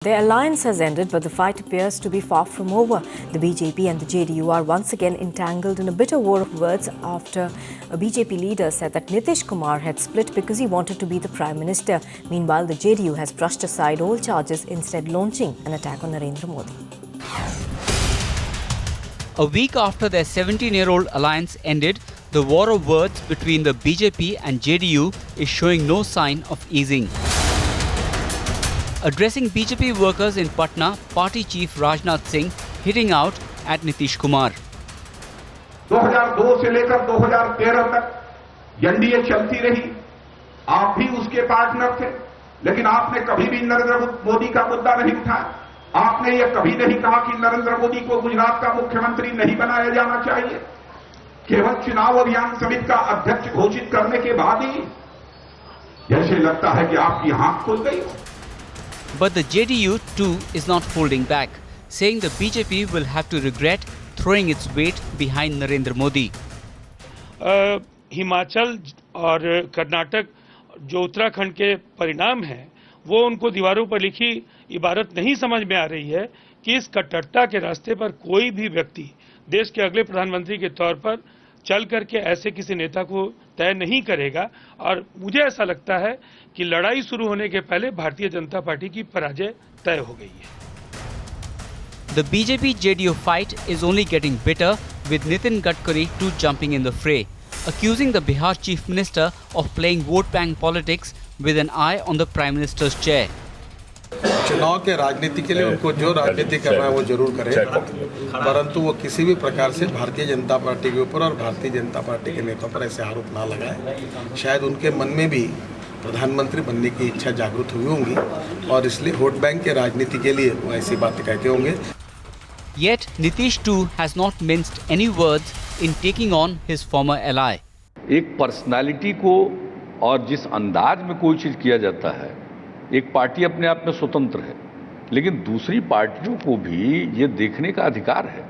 Their alliance has ended, but the fight appears to be far from over. The BJP and the JDU are once again entangled in a bitter war of words after a BJP leader said that Nitish Kumar had split because he wanted to be the Prime Minister. Meanwhile, the JDU has brushed aside all charges, instead launching an attack on Narendra Modi. A week after their 17-year-old alliance ended, the war of words between the BJP and JDU is showing no sign of easing. Addressing BJP workers in Patna, party chief Rajnath Singh hitting out at Nitish Kumar. 2002 से लेकर 2013 तक NDA चलती रही, आप भी उसके partner थे, लेकिन आपने कभी भी नरेंद्र मोदी का मुद्दा नहीं उठाया। आपने ये कभी नहीं कहा कि नरेंद्र मोदी को गुजरात का मुख्यमंत्री नहीं बनाया जाना चाहिए। केवल चुनाव अभियान समिति का अध्यक्ष घोषित करने के बाद ही जैसे लगता है कि आपकी आंख खुल गई। But the JDU too is not holding back, saying the BJP will have to regret throwing its weight behind Narendra Modi. Himachal और कर्नाटक जो उत्तराखंड के परिणाम हैं, वो उनको दीवारों पर लिखी इबारत नहीं समझ में आ रही है कि इस कट्टरता के रास्ते पर कोई भी व्यक्ति देश के अगले प्रधानमंत्री के तौर पर चल करके ऐसे किसी नेता को तय नहीं करेगा। और मुझे ऐसा लगता है कि लड़ाई शुरू होने के पहले भारतीय जनता पार्टी की पराजय तय हो गई है। The BJP-JDU fight is only getting bitter, with Nitin Gadkari too jumping in the fray, accusing the Bihar Chief Minister of playing vote bank politics with an eye on the Prime Minister's chair. चुनाव के राजनीति के लिए उनको जो राजनीति करना है वो जरूर करें, परंतु वो किसी भी प्रकार से भारतीय जनता पार्टी के ऊपर और भारतीय जनता पार्टी के नेताओं पर ऐसे आरोप ना लगाएं। शायद उनके मन में भी प्रधानमंत्री बनने की इच्छा जागृत हुई होंगी और इसलिए वोट बैंक के राजनीति के लिए वो ऐसी बातें कहते होंगे। Yet Nitish too has not minced any words in taking on his former ally. एक पर्सनालिटी को और जिस अंदाज में कोई चीज किया जाता है, एक पार्टी अपने आप में स्वतंत्र है, लेकिन दूसरी पार्टियों को भी ये देखने का अधिकार है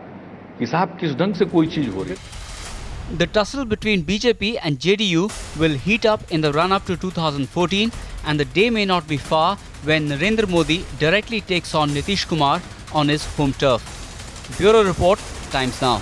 कि साहब किस ढंग से कोई चीज हो रही है। The tussle between BJP and JDU will heat up in the run-up to 2014, and the day may not be far when Narendra Modi directly takes on Nitish Kumar on his home turf. Bureau Report, Times Now.